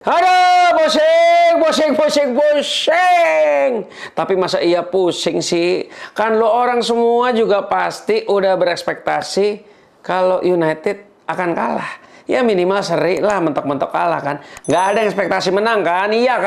Aduh, pusing. Tapi masa iya pusing sih? Kan lo orang semua juga pasti udah berekspektasi kalau United akan kalah. Ya minimal seri lah, mentok-mentok kalah kan. Nggak ada ekspektasi menang kan? Iya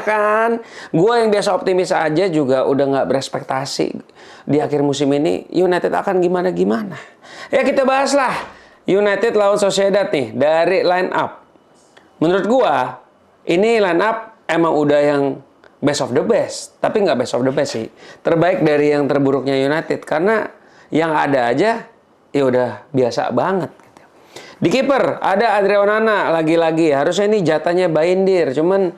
kan? Gue yang biasa optimis aja juga udah nggak berekspektasi di akhir musim ini United akan gimana-gimana. Ya kita bahas lah United lawan Sociedad nih dari line up. Menurut gua, ini line up emang udah yang best of the best. Tapi nggak best of the best sih. Terbaik dari yang terburuknya United. Karena yang ada aja, ya udah biasa banget. Di kiper ada Andre Onana lagi-lagi. Harusnya ini jatahnya Bayindir. Cuman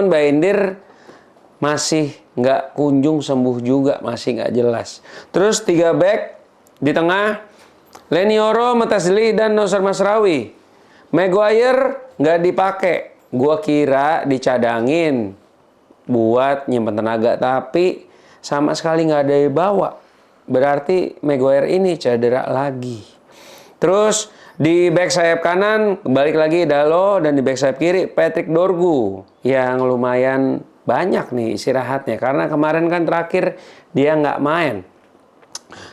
Bayindir masih nggak kunjung sembuh juga. Masih nggak jelas. Terus 3 back di tengah. Lenioro, Matasli, dan Nosar Masraoui. Maguire nggak dipakai. Gua kira dicadangin buat nyimpen tenaga, tapi sama sekali nggak ada yang bawa. Berarti Maguire ini cedera lagi. Terus di back sayap kanan balik lagi Dalo, dan di back sayap kiri Patrick Dorgu yang lumayan banyak nih istirahatnya karena kemarin kan terakhir dia nggak main.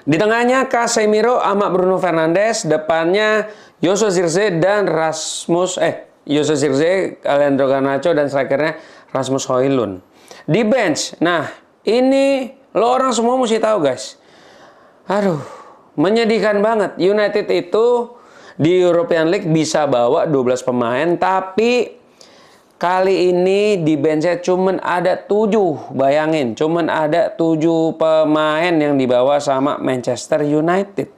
Di tengahnya Casemiro sama Bruno Fernandes, depannya Joshua Zirkzee dan Joshua Zirkzee, Alejandro Garnacho, dan strikernya Rasmus Højlund. Di bench, nah ini lo orang semua mesti tahu guys. Aduh, menyedihkan banget. United itu di European League bisa bawa 12 pemain, tapi kali ini di benchnya cuman ada 7. Bayangin, cuman ada 7 pemain yang dibawa sama Manchester United.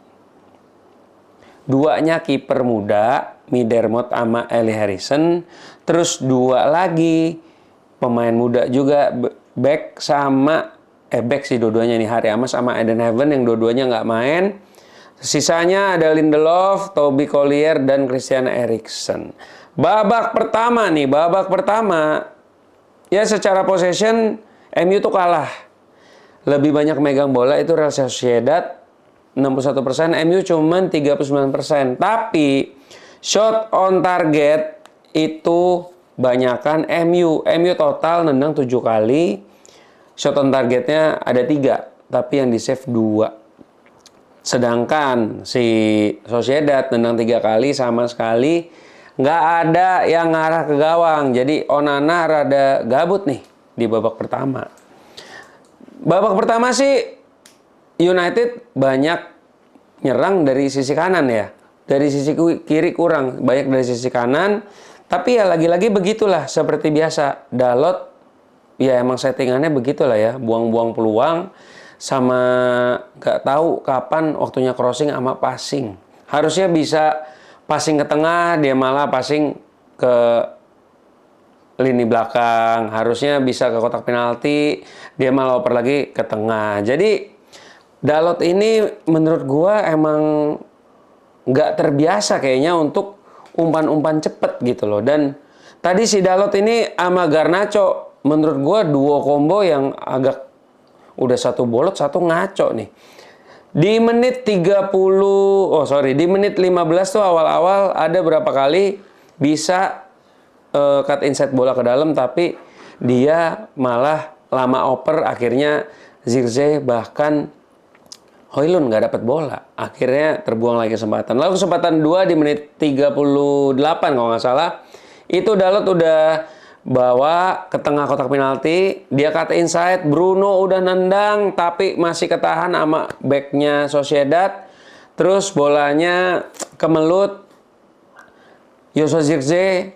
2-nya kiper muda, Middermott sama Eli Harrison. Terus 2 lagi pemain muda juga, back sih dua-duanya nih, Harry Amos sama Eden Heaven yang dua-duanya nggak main. Sisanya ada Lindelof, Toby Collier, dan Christian Eriksen. Babak pertama ya secara possession MU tuh kalah. Lebih banyak megang bola itu Real Sociedad 61%, MU cuman 39%. Tapi shot on target itu banyakan MU. MU total nendang 7 kali. Shot on targetnya ada 3, tapi yang di save 2. Sedangkan si Sociedad nendang 3 kali sama sekali nggak ada yang ngarah ke gawang. Jadi Onana rada gabut nih di babak pertama. Babak pertama sih United banyak nyerang dari sisi kanan ya. Dari sisi kiri kurang, banyak dari sisi kanan. Tapi ya lagi-lagi begitulah seperti biasa. Dalot ya emang settingannya begitulah ya, buang-buang peluang sama nggak tahu kapan waktunya crossing sama passing. Harusnya bisa passing ke tengah, dia malah passing ke lini belakang. Harusnya bisa ke kotak penalti, dia malah oper lagi ke tengah. Jadi Dalot ini menurut gua emang nggak terbiasa kayaknya untuk umpan-umpan cepet gitu loh. Dan tadi si Dalot ini sama Garnacho menurut gua duo combo yang agak udah satu bolot satu ngaco nih. Di menit 15 tuh awal-awal ada berapa kali bisa cut inside bola ke dalam, tapi dia malah lama oper, akhirnya Zirkzee bahkan Højlund nggak dapat bola. Akhirnya terbuang lagi kesempatan. Lalu kesempatan 2 di menit 38 kalau nggak salah. Itu Dalot udah bawa ke tengah kotak penalti. Dia cut inside. Bruno udah nendang tapi masih ketahan sama backnya Sociedad. Terus bolanya kemelut. Joshua Zirkzee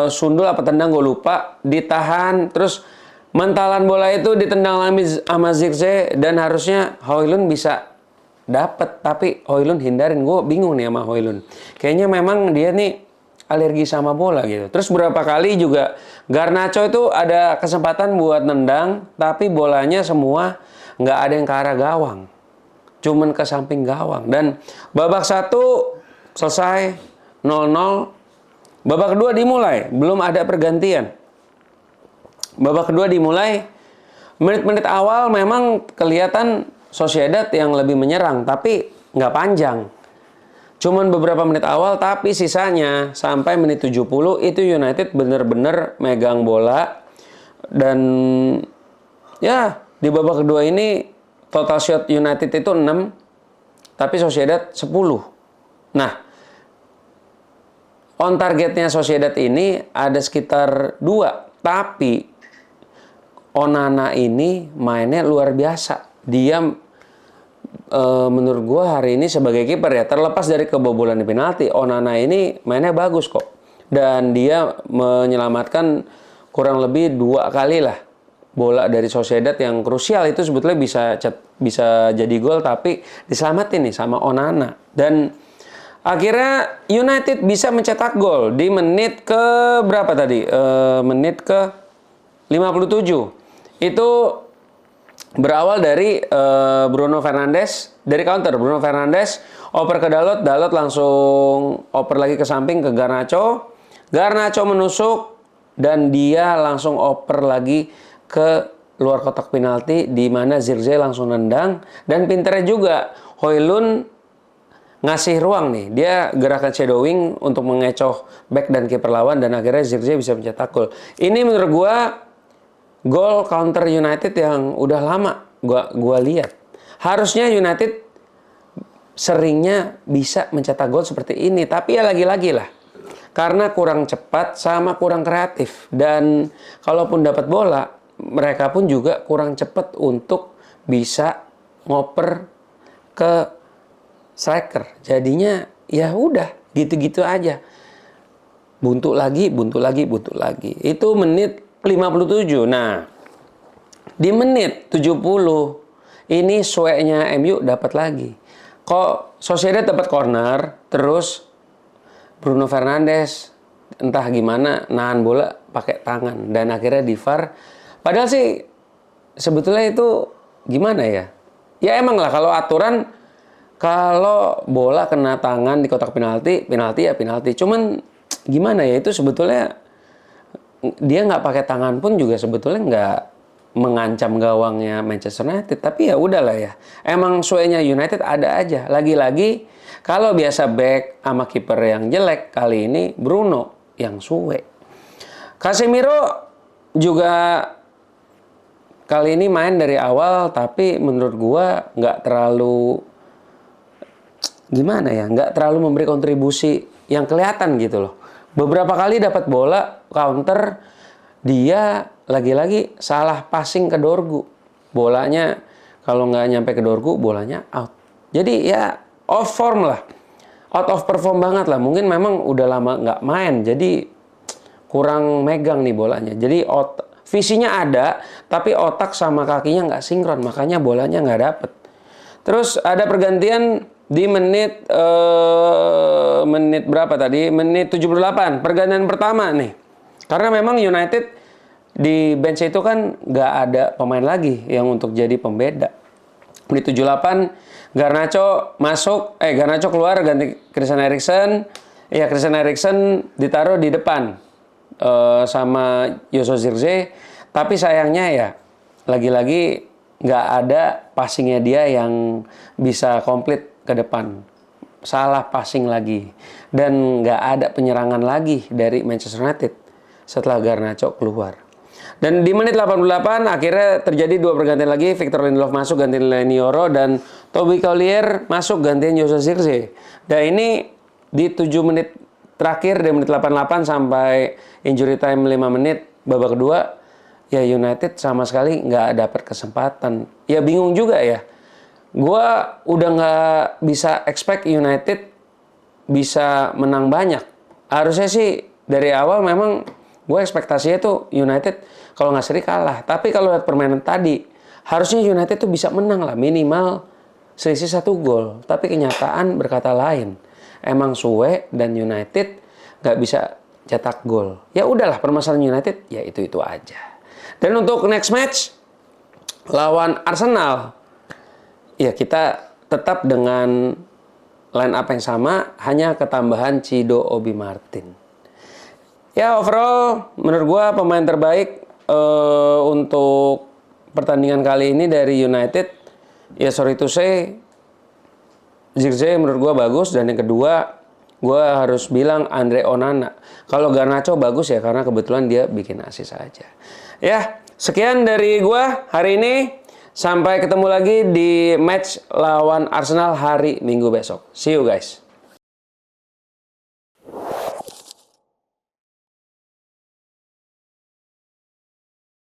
sundul apa tendang gue lupa. Ditahan. Terus mentalan bola itu ditendang sama Zirkzee dan harusnya Højlund bisa dapat, tapi Højlund hindarin. Gue bingung nih sama Højlund. Kayaknya memang dia nih alergi sama bola gitu. Terus berapa kali juga Garnacho itu ada kesempatan buat nendang, tapi bolanya semua nggak ada yang ke arah gawang. Cuman ke samping gawang. Dan babak 1 selesai 0-0. Babak kedua dimulai, belum ada pergantian. Babak kedua dimulai, menit-menit awal memang kelihatan Sociedad yang lebih menyerang, tapi nggak panjang. cuman beberapa menit awal, tapi sisanya sampai menit 70 itu United bener-bener megang bola. Dan ya di babak kedua ini total shot United itu 6, tapi Sociedad 10. Nah, on targetnya Sociedad ini ada sekitar 2, tapi Onana ini mainnya luar biasa. Dia menurut gue hari ini sebagai kiper ya, terlepas dari kebobolan di penalti, Onana ini mainnya bagus kok. Dan dia menyelamatkan kurang lebih 2 kali lah bola dari Sociedad yang krusial, itu sebetulnya bisa jadi gol, tapi diselamatin nih sama Onana. Dan akhirnya United bisa mencetak gol di menit ke berapa tadi? Menit ke 57. Itu berawal dari Bruno Fernandes, dari counter. Bruno Fernandes oper ke Dalot, Dalot langsung oper lagi ke samping ke Garnacho. Garnacho menusuk dan dia langsung oper lagi ke luar kotak penalti, di mana Zirkzee langsung nendang. Dan pinternya juga Højlund ngasih ruang nih, dia gerakan shadowing untuk mengecoh back dan kiper lawan, dan akhirnya Zirkzee bisa mencetak gol. Ini menurut gua gol counter United yang udah lama gua lihat. Harusnya United seringnya bisa mencetak gol seperti ini, tapi ya lagi-lagi lah, karena kurang cepat sama kurang kreatif. Dan kalaupun dapat bola, mereka pun juga kurang cepat untuk bisa ngoper ke striker. Jadinya ya udah gitu-gitu aja. Buntu lagi. Itu menit 57. Nah, di menit 70 ini sueknya MU dapat lagi. Kok Sociedad dapat corner, terus Bruno Fernandes entah gimana nahan bola pakai tangan, dan akhirnya di VAR. Padahal sih sebetulnya itu gimana ya? Ya emang lah, kalau aturan kalau bola kena tangan di kotak penalti ya penalti. Cuman gimana ya, itu sebetulnya dia nggak pakai tangan pun juga sebetulnya nggak mengancam gawangnya Manchester United. Tapi ya udahlah ya, emang suenya United ada aja. Lagi-lagi kalau biasa back sama kiper yang jelek, kali ini Bruno yang suwe. Casemiro juga kali ini main dari awal, tapi menurut gua nggak terlalu gimana ya, nggak terlalu memberi kontribusi yang kelihatan gitu loh. Beberapa kali dapat bola counter, dia lagi-lagi salah passing ke Dorgu. Bolanya kalau nggak nyampe ke Dorgu, bolanya out. Jadi ya off form lah, out of perform banget lah. Mungkin memang udah lama nggak main, jadi kurang megang nih bolanya. Jadi visinya ada, tapi otak sama kakinya nggak sinkron, makanya bolanya nggak dapet. Terus ada pergantian di menit berapa tadi? Menit 78. Pergantian pertama nih. Karena memang United di bench itu kan nggak ada pemain lagi yang untuk jadi pembeda. Menit 78 Garnacho masuk, Garnacho keluar ganti Christian Eriksen. Ya, Christian Eriksen ditaruh di depan sama Joshua Zirkzee. Tapi sayangnya ya lagi-lagi nggak ada passingnya dia yang bisa komplit ke depan. Salah passing lagi. Dan nggak ada penyerangan lagi dari Manchester United setelah Garnacho keluar. Dan di menit 88 akhirnya terjadi 2 pergantian lagi. Victor Lindelof masuk gantiin Lenioro, dan Toby Collier masuk gantiin Joshua Zirkzee. Dan ini di 7 menit terakhir, dari menit 88 sampai injury time 5 menit babak kedua, ya United sama sekali nggak dapat kesempatan. Ya bingung juga ya. Gua udah nggak bisa expect United bisa menang banyak. Harusnya sih dari awal memang gue ekspektasinya tuh United kalau nggak seri kalah. Tapi kalau lihat permainan tadi, harusnya United tuh bisa menang lah, minimal selisih 1 gol. Tapi kenyataan berkata lain. Emang suwe dan United nggak bisa cetak gol. Ya udahlah, permasalahan United ya itu aja. Dan untuk next match lawan Arsenal, ya kita tetap dengan line up yang sama, hanya ketambahan Cido Obi Martin. Ya overall menurut gua pemain terbaik untuk pertandingan kali ini dari United, ya sorry to say, Zirkzee menurut gue bagus, dan yang kedua gue harus bilang Andre Onana. Kalau Garnacho bagus ya karena kebetulan dia bikin assist aja. Ya, sekian dari gue hari ini. Sampai ketemu lagi di match lawan Arsenal hari Minggu besok. See you guys.